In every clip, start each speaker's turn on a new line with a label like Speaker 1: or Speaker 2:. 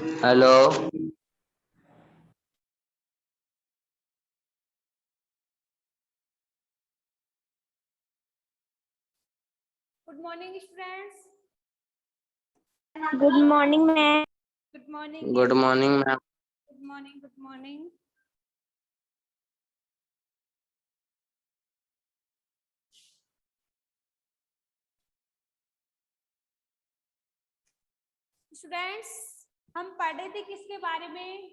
Speaker 1: Hello.
Speaker 2: Good morning students.
Speaker 3: Good morning ma'am.
Speaker 2: Good morning.
Speaker 1: Good morning ma'am.
Speaker 2: Good morning. Good morning. Students, हम पढ़ रहे थे किसके बारे में?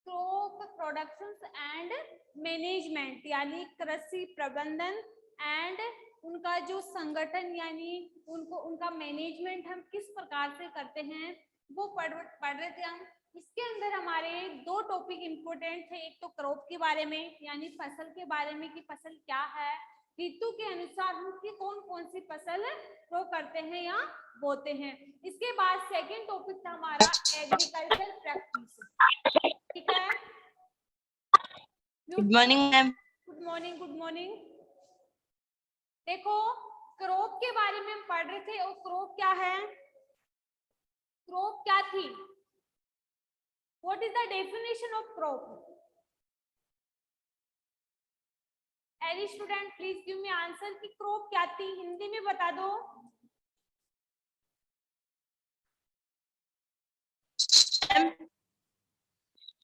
Speaker 2: क्रॉप प्रोडक्शंस एंड मैनेजमेंट, यानी कृषि प्रबंधन एंड उनका जो संगठन यानी उनका मैनेजमेंट हम किस प्रकार से करते हैं वो पढ़ रहे थे हम। इसके अंदर हमारे दो टॉपिक इम्पोर्टेंट थे। एक तो क्रॉप के बारे में यानी फसल के बारे में कि फसल क्या है, ऋतु के अनुसार हम कौन कौन सी फसल ग्रो करते हैं या बोते हैं। इसके बाद सेकंड टॉपिक था हमारा एग्रीकल्चर प्रैक्टिस। ठीक है।
Speaker 3: Good morning ma'am.
Speaker 2: Good morning. Good morning. देखो, क्रॉप के बारे में हम पढ़ रहे थे और क्रॉप क्या है, क्रॉप क्या थी, what is the definition of crop? Any student please give me answer कि क्रॉप क्या थी, हिंदी में बता दो।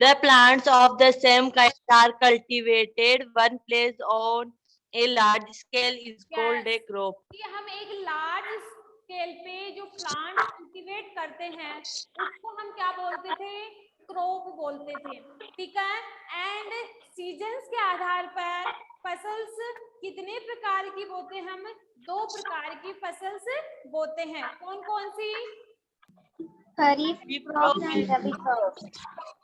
Speaker 3: The plants of the same kind are cultivated one place on a large scale is called a crop.
Speaker 2: कि हम एक large scale पे जो प्लांट कल्टीवेट करते हैं उसको हम क्या बोलते थे? क्रॉप बोलते थे। ठीक है। एंड सीजन्स के आधार पर फसल्स कितने प्रकार की बोते हैं? हम दो प्रकार की फसल्स बोते हैं। कौन कौन सी?
Speaker 3: खरीफ क्रॉप एंड रबी क्रॉप।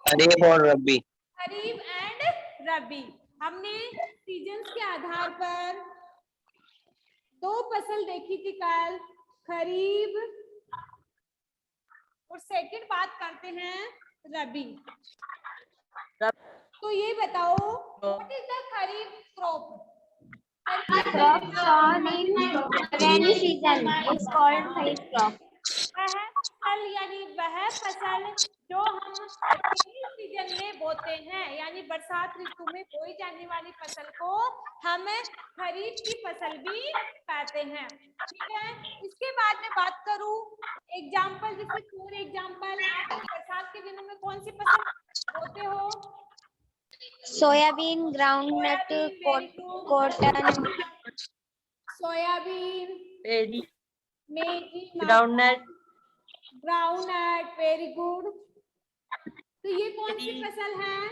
Speaker 1: खरीफ और रबी।
Speaker 2: खरीफ एंड रबी। हमने सीजन्स के आधार पर दो फसल देखी थी कल, खरीफ और सेकंड बात करते हैं रबी। तो ये बताओ what is the kharif crop?
Speaker 3: Crop sown in rainy season is called kharif crop.
Speaker 2: वह फसल यानी वह फसल जो हम रेनी सीजन में बोते हैं, यानी बरसात ऋतु में बोई जाने वाली फसल को हम खरीफ की फसल भी कहते हैं। ठीक है। इसके बाद में बात करूं एग्जाम्पल, जैसे फॉर एग्जाम्पल आप बरसात के दिनों में कौन सी फसल बोते हो?
Speaker 3: Soybean, groundnut, cotton,
Speaker 2: soybean,
Speaker 3: groundnut,
Speaker 2: groundnut, very good. तो ये कौन सी फसल है?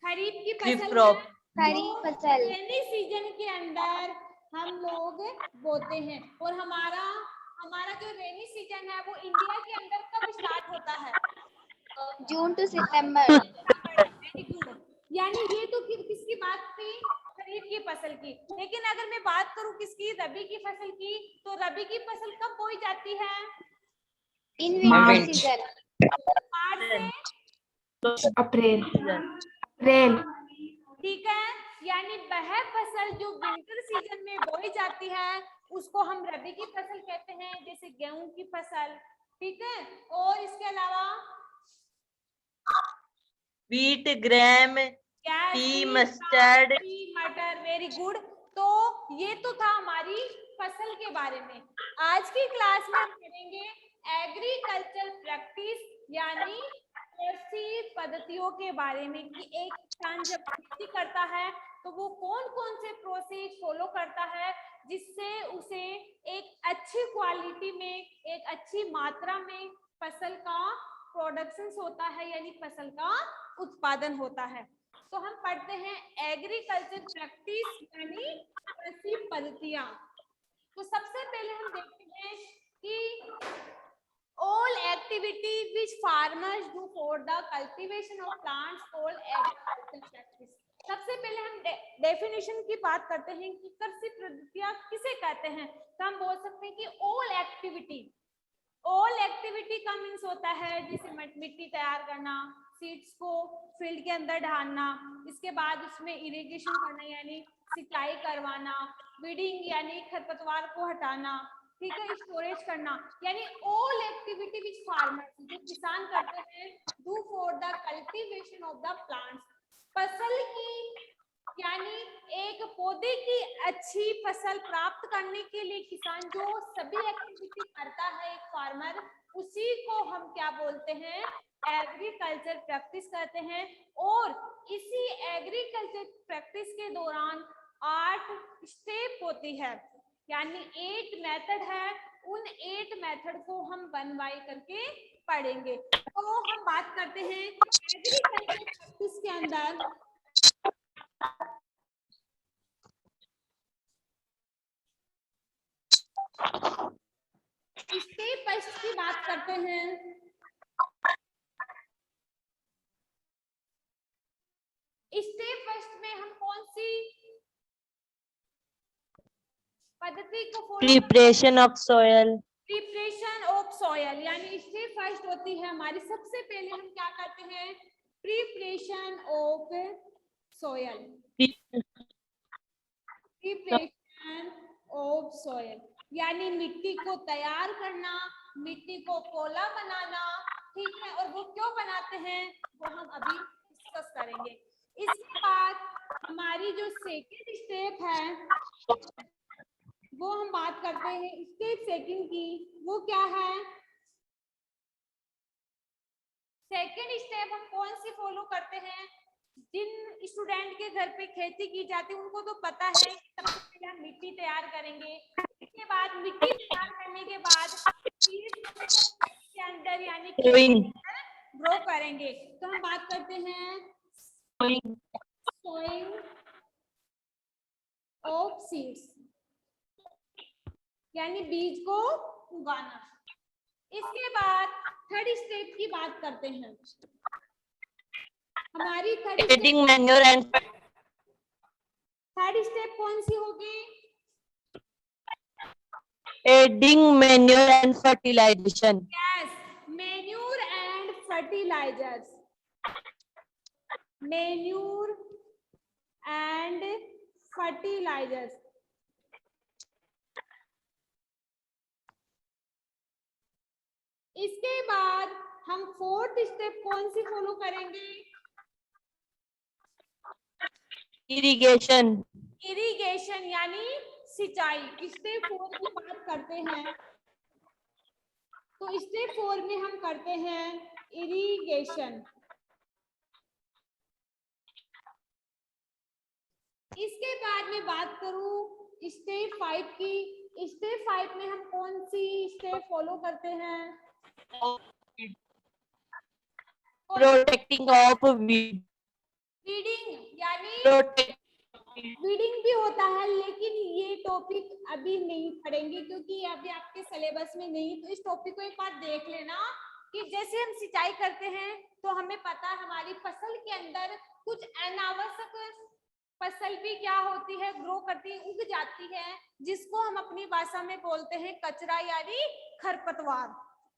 Speaker 2: खरीफ की फसल है।
Speaker 3: खरीफ फसल
Speaker 2: रेनी सीजन के अंदर हम लोग बोते हैं। और हमारा जो रेनी सीजन है वो इंडिया के अंदर कब स्टार्ट होता है?
Speaker 3: जून टू सितंबर।
Speaker 2: Very good. यानी ये तो किसकी बात थी? खरीफ की फसल की। लेकिन अगर मैं बात करूं किसकी? रबी की फसल की। तो रबी की फसल कब बोई जाती है?
Speaker 3: In winter season.
Speaker 2: मार्च से
Speaker 3: अप्रैल।
Speaker 2: ठीक है। यानी वह फसल जो विंटर सीजन में बोई जाती है उसको हम रबी की फसल कहते हैं, जैसे गेहूं की फसल। ठीक है। और इसके अलावा
Speaker 3: व्हीट, ग्राम, टी, मस्टर्ड,
Speaker 2: मटर। Very good. तो ये तो था हमारी फसल के बारे में। आज की क्लास में हम पढ़ेंगे एग्रीकल्चर प्रैक्टिस यानी कृषि पद्धतियों के बारे में कि एक किसान जब खेती करता है तो वो कौन कौन से प्रोसेस फॉलो करता है जिससे उसे एक अच्छी क्वालिटी में, एक अच्छी मात्रा में फसल का प्रोडक्शन होता है, यानी फसल का उत्पादन होता है। तो हम पढ़ते हैं एग्रीकल्चर प्रैक्टिस यानी कृषि पद्धतियां। तो सबसे पहले हम देखते हैं कि all activity which farmers do for the cultivation of plants called agricultural practice। सबसे पहले हम डेफिनेशन की बात करते हैं कि कृषि पद्धतियां किसे कहते हैं। तो हम बोल सकते हैं कि ऑल एक्टिविटी का मीन्स होता है जैसे मिट्टी तैयार करना, सीड्स को फील्ड के अंदर डालना, इसके बाद उसमें इरिगेशन करना यानी सिंचाई करवाना, वीडिंग यानी खरपतवार को हटाना, ठीक है, स्टोरेज करना, यानी ऑल एक्टिविटी विच फार्मर्स, जो किसान करते हैं do for the cultivation of the plants. फसल की यानी एक पौधे की अच्छी फसल प्राप्त करने के लिए किसान जो सभी एक्टिविटी करता है एक फार्मर, उसी को हम क्या बोलते हैं, एग्रीकल्चर प्रैक्टिस कहते हैं। और इसी एग्रीकल्चर प्रैक्टिस के दौरान 8 स्टेप होती है, यानी 8 मेथड है। उन 8 मेथड को हम 1 बाय करके पढ़ेंगे। तो हम बात करते हैं एग्रीकल्चर प्रैक्टिस के अंदर स्टेप फर्स्ट की बात करते हैं। स्टेप फर्स्ट में हम कौन सी पद्धति को follow?
Speaker 3: Preparation of soil.
Speaker 2: Preparation of soil, यानी स्टेप फर्स्ट होती है हमारी, सबसे पहले हम क्या करते हैं, preparation of soil. Preparation of soil यानी मिट्टी को तैयार करना, मिट्टी को पोला बनाना, ठीक है। और वो क्यों बनाते हैं वो हम अभी डिस्कस करेंगे। इसके बाद हमारी जो सेकंड स्टेप है वो हम बात करते हैं स्टेप सेकंड की, वो क्या है? सेकंड स्टेप हम कौन सी फॉलो करते हैं? जिन स्टूडेंट के घर पे खेती की जाती है उनको तो पता है कि सबसे पहले हम मिट्टी तैयार करेंगे। इसके बाद मिट्टी तैयार करने के बाद के अंदर यानी ग्रो करेंगे। तो हम बात करते हैं सोइंग ऑफ सीड्स, यानी बीज को उगाना। इसके बाद थर्ड स्टेप की बात करते हैं। हमारी थर्ड स्टेप कौन सी होगी?
Speaker 3: Adding manure and fertilization.
Speaker 2: Yes, manure and fertilizers. Manure and fertilizers. इसके बाद हम फोर्थ स्टेप कौन सी फॉलो करेंगे?
Speaker 3: इरिगेशन।
Speaker 2: इरिगेशन यानी सिंचाई। स्टेप 4 की बात करते हैं, तो स्टेप 4 में हम करते हैं इरिगेशन। इसके बाद में बात करूं स्टेप 5 की। स्टेप 5 में हम कौन सी स्टेप फॉलो करते हैं?
Speaker 3: Protecting of weed.
Speaker 2: वीडिंग यानी वीडिंग भी होता है, लेकिन ये टॉपिक अभी नहीं पढ़ेंगे क्योंकि अभी आपके सिलेबस में नहीं। तो इस टॉपिक को एक बार देख लेना कि जैसे हम सिंचाई करते हैं तो हमें पता है हमारी फसल के अंदर कुछ अनावश्यक फसल भी क्या होती है, ग्रो करती है, उग जाती है, जिसको हम अपनी भाषा में बोलते हैं कचरा यानी खरपतवार,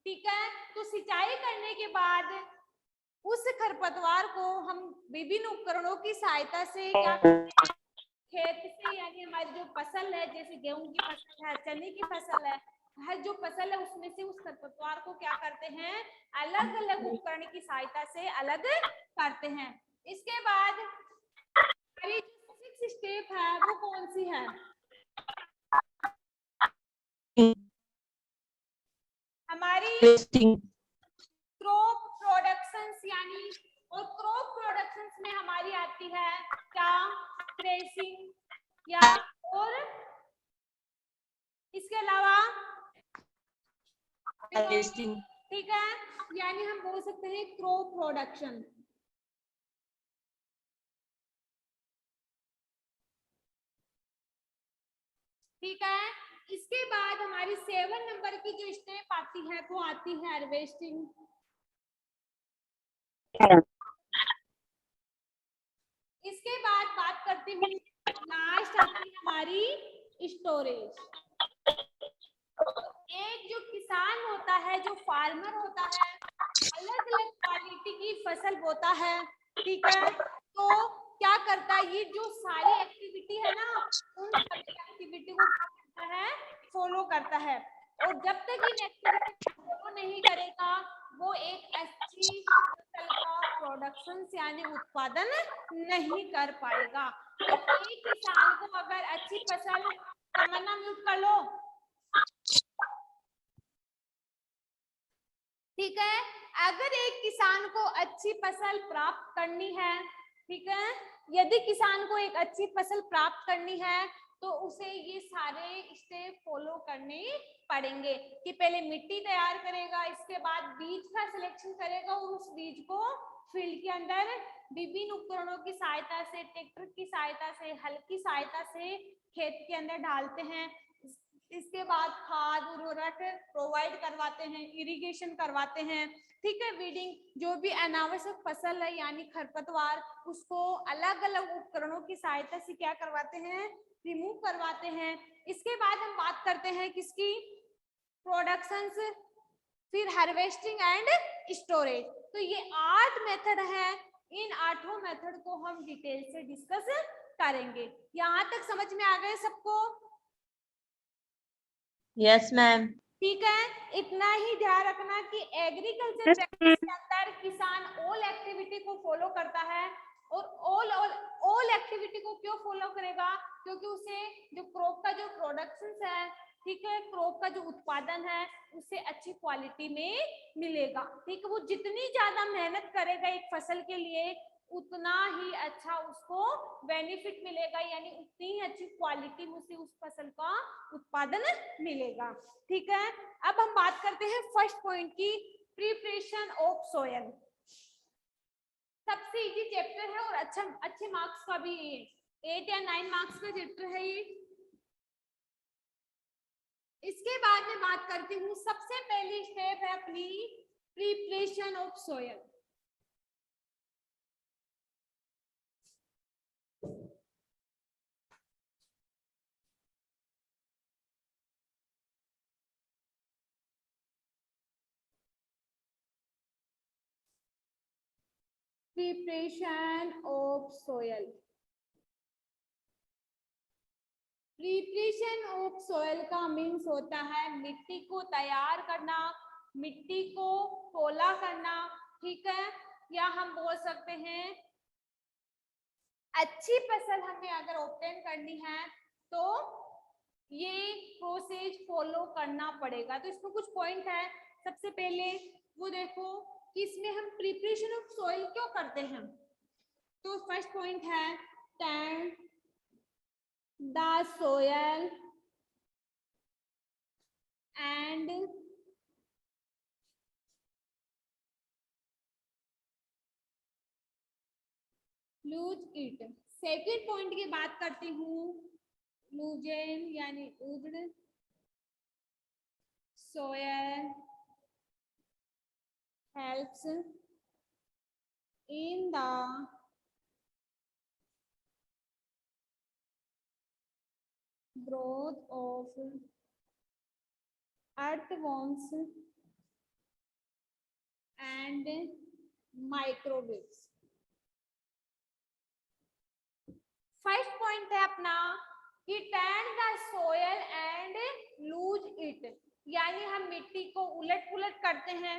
Speaker 2: ठीक है। तो सिंचाई करने के बाद उस खरपतवार को हम विभिन्न उपकरणों की सहायता से क्या खेत से, यानी हमारी जो फसल है, जैसे गेहूं की फसल है, चने की फसल है, हर जो फसल है उसमें से उस खरपतवार को क्या करते हैं, अलग अलग उपकरण की सहायता से अलग करते हैं। इसके बाद हमारी जो 6th स्टेप है वो कौन सी है? हमारी क्रॉप प्रोडक्शंस, यानी और क्रॉप प्रोडक्शंस में हमारी आती है क्या? थ्रेसिंग या और इसके अलावा ठीक है, यानी हम बोल सकते हैं क्रॉप प्रोडक्शन। ठीक है। इसके बाद हमारी 7 नंबर की जो स्टेप आती है वो आती है हार्वेस्टिंग। इसके बाद बात करती हूँ, लास्ट आती है हमारी स्टोरेज। एक जो किसान होता है, जो फार्मर होता है, अलग अलग क्वालिटी की फसल बोता है, ठीक है। तो क्या करता है, ये जो सारी एक्टिविटी है ना, उन सारी एक्टिविटी को क्या करता है, फॉलो करता है। और जब तक इन एक्टिविटी को फॉलो नहीं करेगा वो एक प्रोडक्शन यानी उत्पादन नहीं कर पाएगा। एक किसान को अगर अच्छी फसल, तमन्ना म्यूट कर लो, ठीक है, अगर एक किसान को अच्छी फसल प्राप्त करनी है, ठीक है, यदि किसान को एक अच्छी फसल प्राप्त करनी है तो उसे ये सारे स्टेप फॉलो करने पड़ेंगे कि पहले मिट्टी तैयार करेगा, इसके बाद बीज का सिलेक्शन करेगा और उस बीज को फील्ड के अंदर विभिन्न उपकरणों की सहायता से, ट्रैक्टर की सहायता से, हल की सहायता से खेत के अंदर डालते हैं। इसके बाद खाद उर्वरक प्रोवाइड करवाते हैं, इरिगेशन करवाते हैं, ठीक है, वीडिंग, जो भी अनावश्यक फसल है यानी खरपतवार, उसको अलग अलग उपकरणों की सहायता से क्या करवाते हैं, रिमूव करवाते हैं। इसके बाद हम बात करते हैं किसकी, प्रोडक्शन, फिर हार्वेस्टिंग एंड स्टोरेज। तो ये 8 मेथड है, इन 8 मेथड को हम डिटेल से डिस्कस करेंगे। यहाँ तक समझ में आ गए सबको?
Speaker 3: Yes ma'am.
Speaker 2: ठीक है, इतना ही ध्यान रखना कि एग्रीकल्चर प्रैक्टिस के अंदर किसान ऑल एक्टिविटी को फॉलो करता है, और ऑल एक्टिविटी को क्यों फॉलो करेगा, क्योंकि उसे जो क्रॉप का जो प्रोडक्शन है, ठीक है, क्रॉप का जो उत्पादन है उसे अच्छी क्वालिटी में मिलेगा, ठीक है, वो जितनी ज्यादा मेहनत करेगा एक फसल के लिए उतना ही अच्छा उसको बेनिफिट मिलेगा, यानी उतनी ही अच्छी क्वालिटी में उसे उस फसल का उत्पादन मिलेगा, ठीक है। अब हम बात करते हैं फर्स्ट पॉइंट की, प्रिपरेशन ऑफ सोयल। सबसे इजी चैप्टर है और अच्छे मार्क्स का भी 8 या 9 मार्क्स का चैप्टर है ये। इसके बाद में बात करती हूँ, सबसे पहली स्टेप है अपनी preparation of soil. Preparation of soil. Preparation of soil का मीन्स होता है मिट्टी को तैयार करना, मिट्टी को पोला करना, ठीक है, या हम बोल सकते हैं अच्छी फसल हमें अगर ऑब्टेन करनी है तो ये प्रोसेस फॉलो करना पड़ेगा। तो इसमें कुछ पॉइंट है, सबसे पहले वो देखो कि इसमें हम प्रिपरेशन ऑफ सॉइल क्यों करते हैं। तो फर्स्ट पॉइंट है tend the soil and loose it. Second point की बात करती हूँ, लूजेन यानी उगड़ soil helps in the growth of earthworms and microbes। First point है अपना कि tend the soil and loose it, यानी हम मिट्टी को उलट पुलट करते हैं,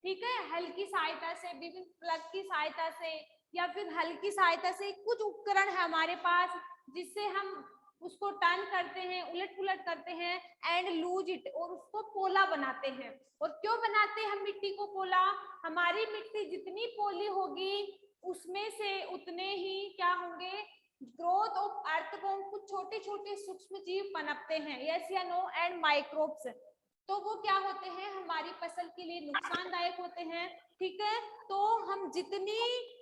Speaker 2: ठीक है, हल की सहायता से, विभिन्न प्लग की सहायता से, या फिर हल की सहायता से। कुछ उपकरण है हमारे पास जिससे हम उसको टर्न करते हैं, उलट पुलट करते हैं, एंड लूज इट, और उसको पोला बनाते हैं। और क्यों बनाते हैं हम मिट्टी को पोला? हमारी मिट्टी जितनी पोली होगी उसमें से उतने ही क्या होंगे, ग्रोथ ऑफ अर्थवॉर्म, कुछ छोटे छोटे सूक्ष्म जीव पनपते हैं, यस या नो, एंड माइक्रोब्स। तो वो क्या होते हैं, हमारी फसल के लिए नुकसानदायक होते हैं, ठीक है। तो हम जितनी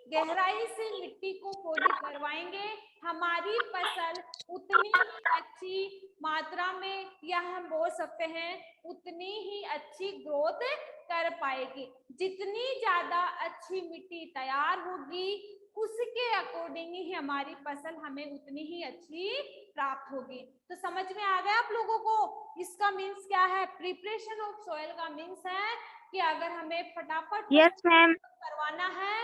Speaker 2: गहराई से मिट्टी को पोली करवाएंगे हमारी फसल उतनी अच्छी मात्रा में, या हम बोल सकते हैं उतनी ही अच्छी ग्रोथ कर पाएगी। जितनी ज्यादा अच्छी मिट्टी तैयार होगी उसके अकॉर्डिंग ही हमारी फसल हमें उतनी ही अच्छी प्राप्त होगी। तो समझ में आ गया आप लोगों को? इसका मीन्स क्या है, प्रिपरेशन ऑफ सोयल का मीन्स है कि अगर हमें फटाफट करवाना है,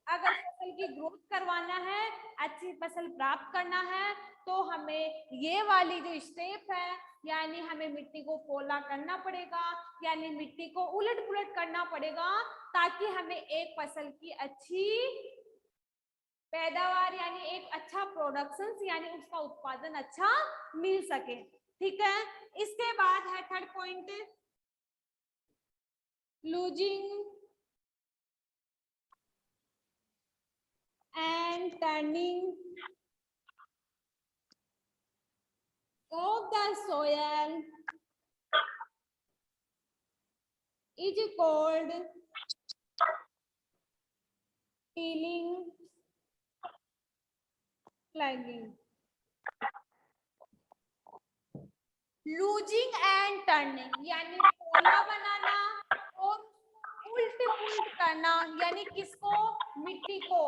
Speaker 2: अगर फसल की ग्रोथ करवाना है, अच्छी फसल प्राप्त करना है, तो हमें ये वाली जो स्टेप है, यानी हमें मिट्टी को पोला करना पड़ेगा, यानी मिट्टी को उलट पुलट करना पड़ेगा, ताकि हमें एक फसल की अच्छी पैदावार यानी एक अच्छा प्रोडक्शन यानी उसका उत्पादन अच्छा मिल सके। ठीक है, इसके बाद है third point, losing and turning of the soil is called tilling, plugging. Losing and turning यानी पोला बनाना और उल्ट पुल्ट करना, यानी किसको, मिट्टी को,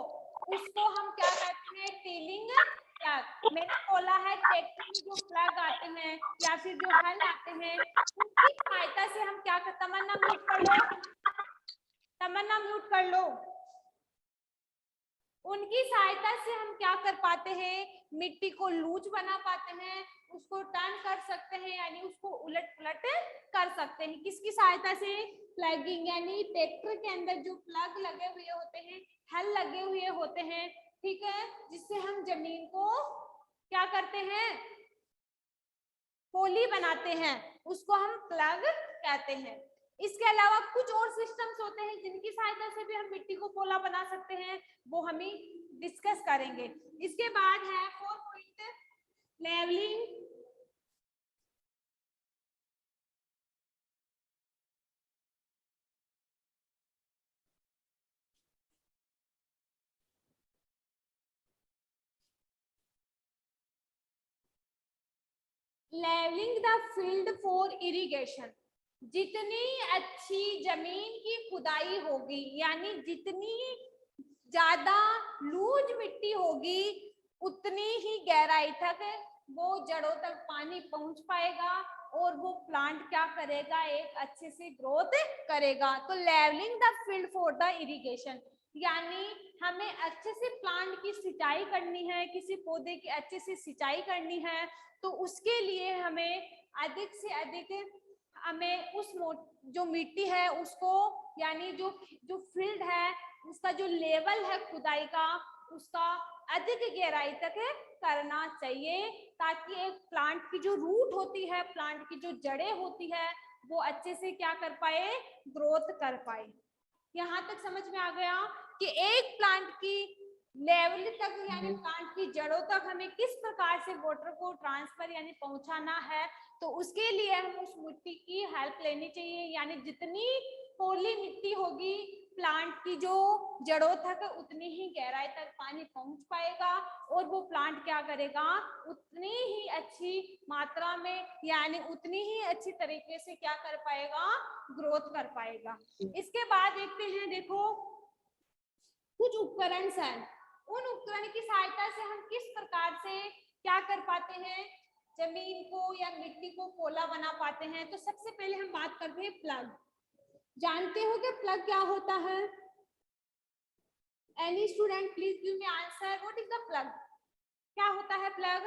Speaker 2: उसको हम क्या कहते हैं, टिलिंग प्लग। मैंने बोला है ट्रैक्टर में जो प्लग आते हैं या फिर जो हल आते हैं उनकी सहायता से हम क्या कर, तमन्ना म्यूट कर लो, तमन्ना म्यूट कर लो। उनकी सहायता से हम क्या कर पाते हैं, मिट्टी को लूज बना पाते हैं, उसको टर्न कर सकते हैं यानी उसको उलट पुलट कर सकते हैं। किसकी सहायता से, प्लगिंग, यानी ट्रैक्टर के अंदर जो प्लग लगे हुए होते हैं, हल लगे हुए होते हैं, ठीक है, जिससे हम जमीन को क्या करते हैं, पोली बनाते हैं, उसको हम प्लग कहते हैं। इसके अलावा कुछ और सिस्टम्स होते हैं जिनकी सहायता से भी हम मिट्टी को पोला बना सकते हैं, वो हम डिस्कस करेंगे। इसके बाद है 4 point, levelling, levelling the field for irrigation. जितनी अच्छी जमीन की खुदाई होगी यानी जितनी ज्यादा लूज मिट्टी होगी उतनी ही गहराई तक वो जड़ों तक पानी पहुंच पाएगा और वो प्लांट क्या करेगा, एक अच्छे से ग्रोथ करेगा। तो levelling the field for the irrigation यानी हमें अच्छे से प्लांट की सिंचाई करनी है, किसी पौधे की अच्छे से सिंचाई करनी है, तो उसके लिए हमें अधिक से अधिक हमें उस जो मिट्टी है उसको यानी जो फील्ड है उसका जो लेवल है खुदाई का उसका अधिक गहराई तक करना चाहिए, ताकि एक प्लांट की जो रूट होती है, प्लांट की जो जड़ें होती है वो अच्छे से क्या कर पाए, ग्रोथ कर पाए। यहाँ तक समझ में आ गया कि एक प्लांट की लेवल तक यानी प्लांट की जड़ों तक हमें किस प्रकार से वाटर को ट्रांसफर यानी पहुंचाना है, तो उसके लिए हम उस मिट्टी की हेल्प लेनी चाहिए। यानी जितनी पोली मिट्टी होगी प्लांट की जो जड़ों तक उतनी ही गहराई तक पानी पहुंच पाएगा और वो प्लांट क्या करेगा, उतनी ही अच्छी मात्रा में यानी उतनी ही अच्छी तरीके से क्या कर पाएगा, ग्रोथ कर पाएगा। इसके बाद देखते हैं, देखो कुछ उपकरण हैं, उन उपकरण की सहायता से हम किस प्रकार से क्या कर पाते हैं, जमीन को या मिट्टी को पोला बना पाते हैं। तो सबसे पहले हम बात करते हैं प्लग। जानते हो कि प्लग क्या होता है? Any student please give me answer, what is the plug? क्या होता है प्लग?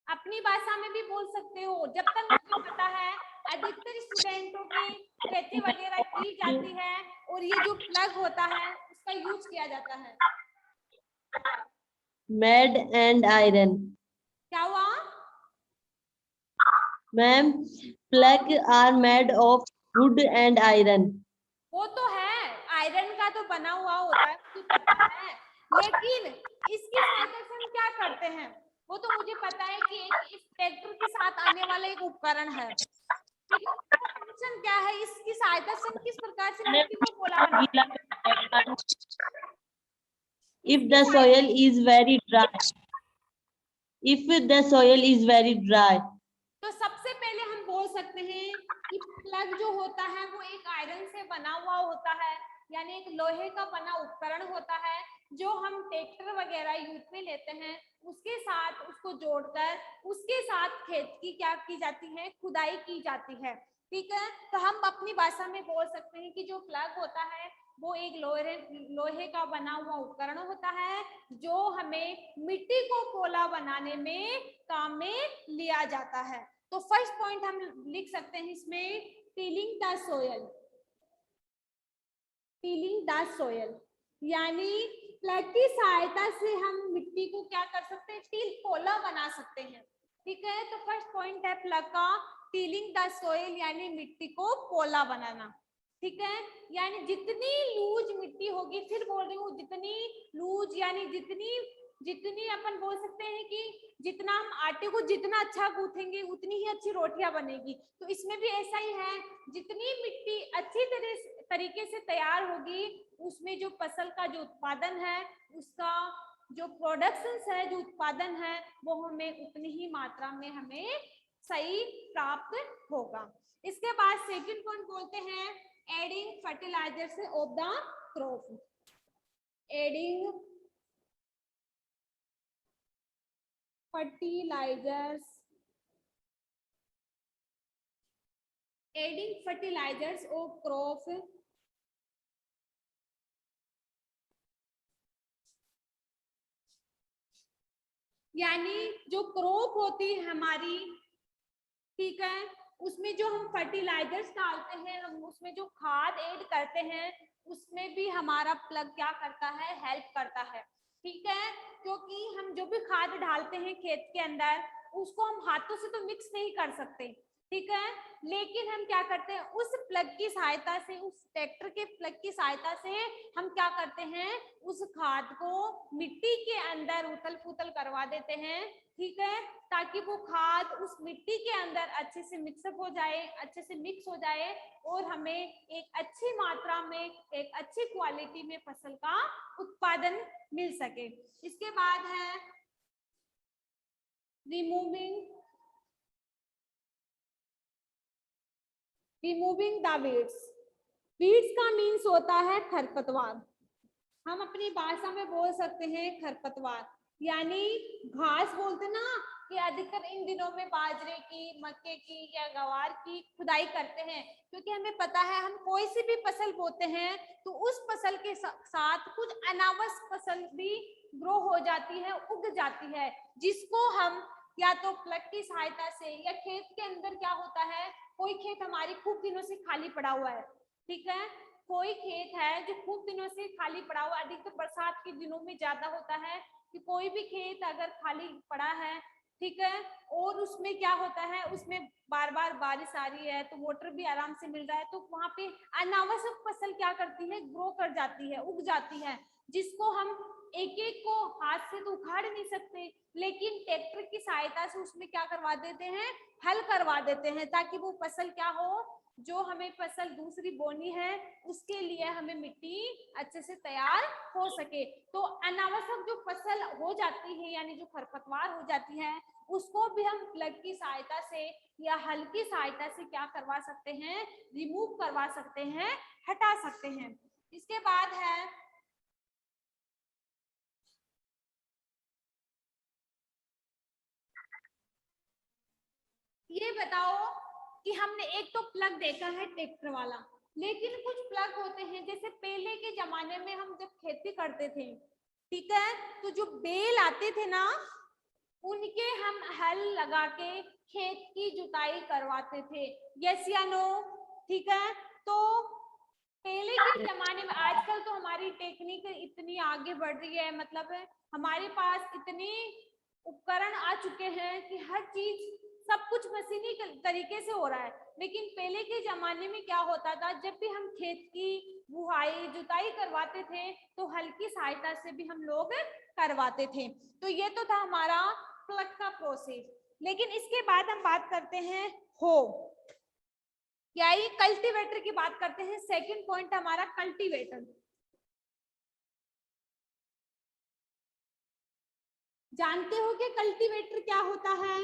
Speaker 2: अपनी भाषा में भी बोल सकते हो, जब तक मुझे पता है अधिकतर स्टूडेंटों की खेती वगैरह की जाती है और ये जो प्लग होता है उसका यूज किया जाता है।
Speaker 3: Made and iron.
Speaker 2: क्या हुआ
Speaker 3: ma'am? Plough are made of wood and iron.
Speaker 2: वो तो है, आयरन का तो बना हुआ होता है, मुझे पता है, लेकिन इसकी सहायता से हम क्या करते हैं वो तो मुझे पता है कि एक इस ट्रैक्टर के साथ आने वाला एक उपकरण है, लेकिन उसका फंक्शन क्या है, इसकी सहायता से हम किस प्रकार से मिट्टी को पोला बनाते हैं।
Speaker 3: If the soil is very dry, if the soil is very dry,
Speaker 2: तो सबसे पहले हम बोल सकते हैं कि प्लग जो होता है वो एक आयरन से बना हुआ होता है, यानी एक लोहे का बना उपकरण होता है जो हम ट्रैक्टर वगैरह यूज में लेते हैं, उसके साथ उसको जोड़कर उसके साथ खेत की क्या की जाती है, खुदाई की जाती है। ठीक है, तो हम अपनी भाषा में बोल सकते हैं कि जो प्लग होता है वो एक लोहे का बना हुआ उपकरण होता है जो हमें मिट्टी को पोला बनाने में काम में लिया जाता है। तो फर्स्ट पॉइंट हम लिख सकते हैं इसमें, tilling the soil. Tilling the soil, यानी प्लग की सहायता से हम मिट्टी को क्या कर सकते हैं, टिल पोला बना सकते हैं। ठीक है, तो फर्स्ट पॉइंट है प्लग का टिलिंग द सोयल, यानी मिट्टी को पोला बनाना। ठीक है, यानी जितनी लूज मिट्टी होगी, फिर बोल रही हूँ जितनी लूज, यानी जितनी अपन बोल सकते हैं कि जितना हम आटे को जितना अच्छा गूंथेंगे उतनी ही अच्छी रोटियां बनेगी। तो इसमें भी ऐसा ही है, जितनी मिट्टी अच्छी तरीके से तैयार होगी, उसमें जो फसल का जो उत्पादन है, उसका जो प्रोडक्शन है, जो उत्पादन है, वो हमें उतनी ही मात्रा में हमें सही प्राप्त होगा। इसके बाद सेकंड पॉइंट बोलते हैं adding fertilizers of the crop. एडिंग fertilizers of crop, यानी जो क्रॉप होती है हमारी, ठीक है, उसमें जो हम फर्टिलाइजर्स डालते हैं, हम उसमें जो खाद ऐड करते हैं, उसमें भी हमारा प्लग क्या करता है, हेल्प करता है। ठीक है, क्योंकि हम जो भी खाद डालते हैं खेत के अंदर, उसको हम हाथों से तो मिक्स नहीं कर सकते। ठीक है, लेकिन हम क्या करते हैं, उस प्लग की सहायता से, उस ट्रैक्टर के प्लग की सहायता से हम क्या करते हैं, उस खाद को मिट्टी के अंदर उथल पुथल करवा देते हैं। ठीक है, ताकि वो खाद उस मिट्टी के अंदर अच्छे से मिक्सअप हो जाए, अच्छे से मिक्स हो जाए, और हमें एक अच्छी मात्रा में, एक अच्छी क्वालिटी में फसल का उत्पादन मिल सके। इसके बाद है रिमूविंग द वीड्स। वीड्स का मीन्स होता है खरपतवार, हम अपनी भाषा में बोल सकते हैं खरपतवार, यानी घास बोलते ना, कि अधिकतर इन दिनों में बाजरे की, मक्के की या गवार की खुदाई करते हैं, क्योंकि हमें पता है हम कोई सी भी फसल बोते हैं तो उस फसल के साथ कुछ अनावश्यक फसल भी ग्रो हो जाती है, उग जाती है, जिसको हम या तो प्लग की सहायता से, या खेत के अंदर क्या होता है, कोई खेत हमारी खूब दिनों से खाली पड़ा हुआ है। ठीक है, कोई खेत है जो खूब दिनों से खाली पड़ा हुआ, अधिकतर बरसात के दिनों में ज्यादा होता है कि कोई भी खेत अगर खाली पड़ा है, ठीक है, और उसमें क्या होता है, उसमें बार बार बारिश आ रही है, तो वाटर भी आराम से मिल रहा है, तो वहां पे अनावश्यक फसल क्या करती है, ग्रो कर जाती है, उग जाती है, जिसको हम एक एक को हाथ से तो उखाड़ नहीं सकते, लेकिन ट्रैक्टर की सहायता से उसमें क्या करवा देते हैं, हल करवा देते हैं, ताकि वो फसल क्या हो, जो हमें फसल दूसरी बोनी है, उसके लिए हमें मिट्टी अच्छे से तैयार हो सके। तो अनावश्यक जो फसल हो जाती है, यानी जो खरपतवार हो जाती है, उसको भी हम प्लग की सहायता से या हल की सहायता से क्या करवा सकते हैं, रिमूव करवा सकते हैं, हटा सकते हैं। इसके बाद है ये बताओ कि हमने एक तो प्लग देखा है ट्रैक्टर वाला, लेकिन कुछ प्लग होते हैं, जैसे पहले के जमाने में हम जब खेती करते थे, ठीक है, तो जो बैल आते थे ना, उनके हम हल लगा के खेत की जुताई करवाते थे, यस या नो। ठीक है, तो पहले के जमाने में, आजकल तो हमारी टेक्निक इतनी आगे बढ़ रही है, मतलब हमारे पास इतने उपकरण आ चुके हैं कि हर चीज, सब कुछ मशीनी तरीके से हो रहा है, लेकिन पहले के जमाने में क्या होता था, जब भी हम खेत की बुआई जुताई करवाते थे, तो हल की सहायता से भी हम लोग करवाते थे। तो ये तो था हमारा प्लग का प्रोसेस, लेकिन इसके बाद हम बात करते हैं हो, यानी कल्टीवेटर की बात करते हैं। सेकंड पॉइंट हमारा कल्टीवेटर। जानते हो कि कल्टीवेटर क्या होता है?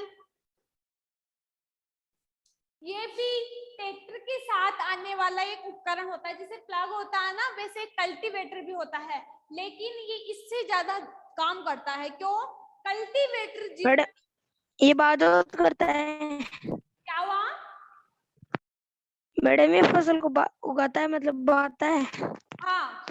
Speaker 2: ये भी ट्रैक्टर के साथ आने वाला एक उपकरण होता है, जैसे प्लग होता है ना, वैसे कल्टीवेटर भी होता है, लेकिन ये इससे ज्यादा काम करता है। क्यों? कल्टीवेटर
Speaker 4: ये बात करता है,
Speaker 2: क्या हुआ?
Speaker 4: बड़े में फसल को उगाता है, मतलब बाता है।
Speaker 2: हाँ,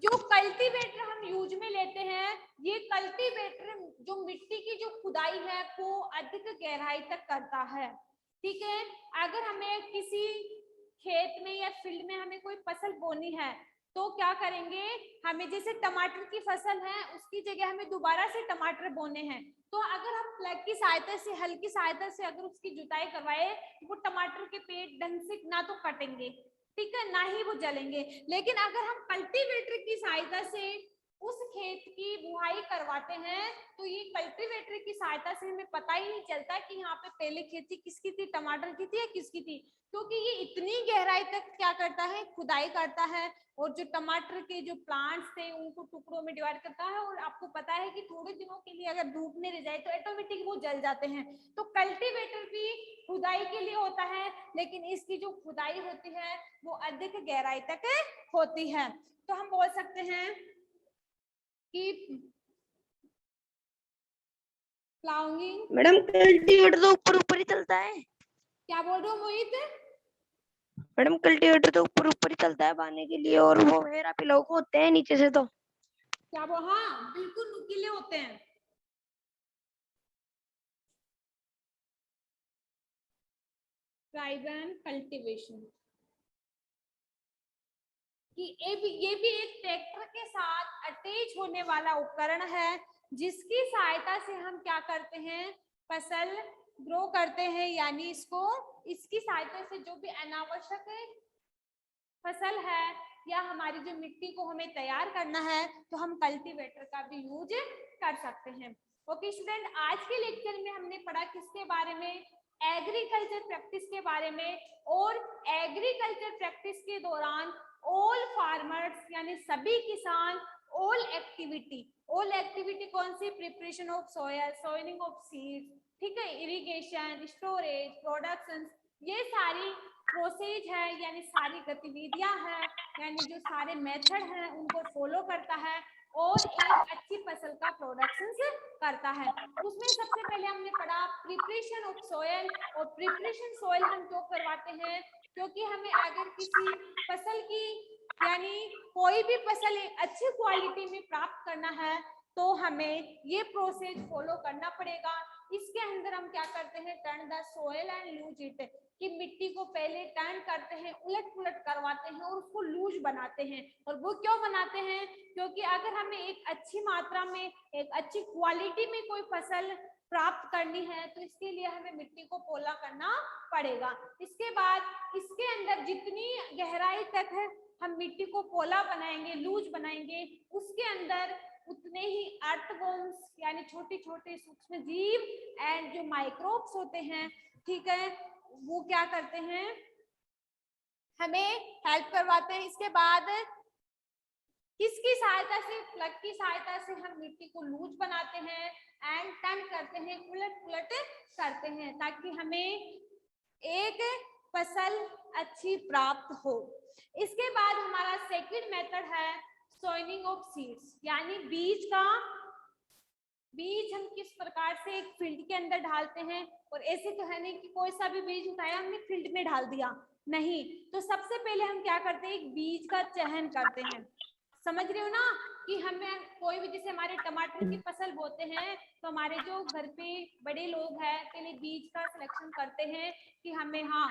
Speaker 2: जो कल्टीवेटर हम यूज में लेते हैं, ये कल्टीवेटर जो मिट्टी की जो खुदाई है वो अधिक गहराई तक करता है। ठीक है, अगर हमें किसी खेत में या फील्ड में हमें कोई फसल बोनी है, तो क्या करेंगे, हमें जैसे टमाटर की फसल है उसकी जगह हमें दोबारा से टमाटर बोने हैं, तो अगर हम प्लग की सहायता से, हल की सहायता से अगर उसकी जुताई करवाए, वो टमाटर के पेड़ ढंग से ना तो कटेंगे, ठीक है, ना ही वो जलेंगे। लेकिन अगर हम कल्टीवेटर की सहायता से उस खेत की बुआई करवाते हैं, तो ये कल्टीवेटर की सहायता से हमें पता ही नहीं चलता कि यहाँ पे पहले खेती किसकी थी, टमाटर की थी या किसकी थी, क्योंकि ये इतनी गहराई तक क्या करता है, खुदाई करता है, और जो टमाटर के जो प्लांट्स थे उनको टुकड़ों में डिवाइड करता है। और आपको पता है कि थोड़े दिनों के लिए अगर धूप में रह जाए तो ऑटोमेटिक वो जल जाते हैं। तो कल्टीवेटर भी खुदाई के लिए होता है, लेकिन इसकी जो खुदाई होती है वो अधिक गहराई तक होती है। तो हम बोल सकते हैं कि प्लाउइंग,
Speaker 4: मैडम कल्टीवेटर तो ऊपर ऊपर ही चलता है।
Speaker 2: क्या बोल रहे हो मोहित?
Speaker 4: मैडम कल्टीवेटर तो ऊपर ऊपर ही चलता है बांधने के लिए, और वो हेरा पिलाऊ को होते हैं नीचे से तो।
Speaker 2: क्या वो, हाँ बिल्कुल नुकीले होते हैं। ट्राइबन कल्टीवेशन कि ये भी एक ट्रैक्टर के साथ अटैच होने वाला उपकरण है, जिसकी सहायता से हम क्या करते हैं, फसल ग्रो करते हैं, यानी इसकी सहायता से जो भी अनावश्यक फसल है या हमारी जो मिट्टी को हमें तैयार करना है, तो हम कल्टीवेटर का भी यूज कर सकते हैं। ओके स्टूडेंट, आज के लेक्चर में हमने पढ़ा किसके बारे में, एग्रीकल्चर प्रैक्टिस के बारे में। और एग्रीकल्चर प्रैक्टिस के दौरान ऑल फार्मर्स यानी सभी किसान, ऑल एक्टिविटी कौन सी, preparation of soil, soiling of seeds, ठीक है, इरिगेशन, स्टोरेज, प्रोडक्शन, ये सारी प्रोसेस है, यानी सारी गतिविधियां हैं, यानी जो सारे मेथड हैं उनको फॉलो करता है और एक अच्छी फसल का प्रोडक्शन करता है। उसमें सबसे पहले हमने पढ़ा प्रिपरेशन ऑफ सोयल। और प्रिपरेशन सोयल हम क्यों करवाते हैं, क्योंकि हमें अगर किसी फसल की यानी कोई भी फसल अच्छी क्वालिटी में प्राप्त करना है तो हमें ये प्रोसेस फॉलो करना पड़ेगा। इसके अंदर हम क्या करते हैं, turn the soil and loose it, कि मिट्टी को पहले टर्न करते हैं, उलट पुलट करवाते हैं और उसको लूज बनाते हैं। और वो क्यों बनाते हैं, क्योंकि अगर हमें एक अच्छी मात्रा में, एक अच्छी क्वालिटी में कोई फसल प्राप्त करनी है तो इसके लिए हमें मिट्टी को पोला करना पड़ेगा। इसके बाद इसके अंदर जितनी गहराई तक है हम मिट्टी को पोला बनाएंगे, लूज बनाएंगे, उसके अंदर उतने ही अर्थवर्म्स यानी छोटे छोटे सूक्ष्म जीव एंड जो माइक्रोब्स होते हैं, ठीक है, वो क्या करते हैं, हमें हेल्प करवाते हैं। इसके बाद किसकी सहायता से, प्लग की सहायता से हम मिट्टी को लूज बनाते हैं एंड टर्न करते हैं, उलट पुलट करते हैं, ताकि हमें एक फसल अच्छी प्राप्त हो। इसके बाद हमारा सेकंड मेथड है सोइनिंग ऑफ सीड्स, यानी बीज हम किस प्रकार से एक फील्ड के अंदर डालते हैं। और ऐसे तो है नहीं कि कोई सा भी बीज उठाया हमने फील्ड में डाल दिया, नहीं, तो सबसे पहले हम क्या करते हैं, एक बीज का चयन करते हैं। समझ रहे हो ना, कि हमें कोई भी, जैसे हमारे टमाटर की फसल बोते हैं तो हमारे जो घर पे बड़े लोग हैं पहले बीज का सिलेक्शन करते हैं कि हमें हाँ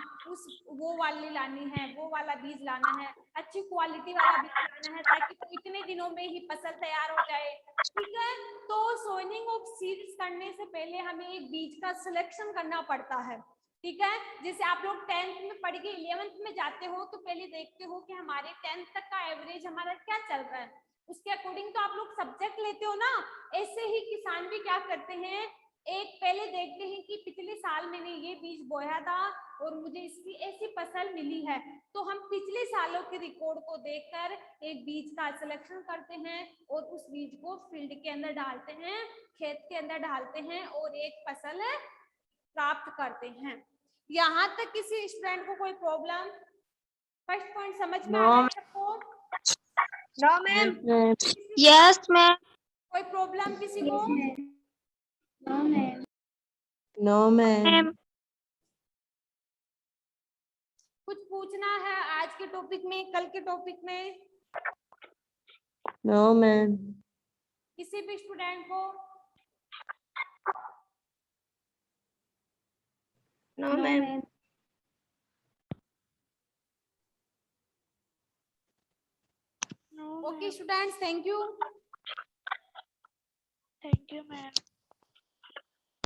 Speaker 2: वो वाली लानी है, वो वाला बीज लाना है, अच्छी क्वालिटी वाला बीज लाना है, ताकि तो इतने दिनों में ही फसल तैयार हो जाए, ठीक है। तो सोइनिंग ऑफ सीड्स करने से पहले हमें एक बीज का सिलेक्शन करना पड़ता है, ठीक है। जैसे आप लोग 10th में पढ़ के 11th में जाते हो तो पहले देखते हो कि हमारे 10th तक का एवरेज हमारा क्या चल रहा है, उसके अकॉर्डिंग तो आप लोग सब्जेक्ट लेते हो ना। ऐसे ही किसान भी क्या करते हैं, एक पहले देखते हैं कि पिछले साल मैंने ये बीज बोया था और मुझे इसकी ऐसी फसल मिली है, तो हम पिछले सालों के रिकॉर्ड को देखकर एक बीज का सिलेक्शन करते हैं और उस बीज को फील्ड के अंदर डालते हैं, खेत के अंदर डालते हैं और एक फसल प्राप्त करते हैं। यहाँ तक किसी स्टूडेंट को कोई प्रॉब्लम, फर्स्ट पॉइंट समझ में आ रहा है सबको?
Speaker 4: No ma'am.
Speaker 3: Yes ma'am.
Speaker 2: कोई प्रॉब्लम किसी को?
Speaker 3: No ma'am.
Speaker 2: कुछ पूछना है आज के टॉपिक में, कल के टॉपिक में?
Speaker 3: No ma'am.
Speaker 2: किसी भी स्टूडेंट को?
Speaker 4: No ma'am.
Speaker 2: Okay, students, thank you.
Speaker 4: Thank you ma'am.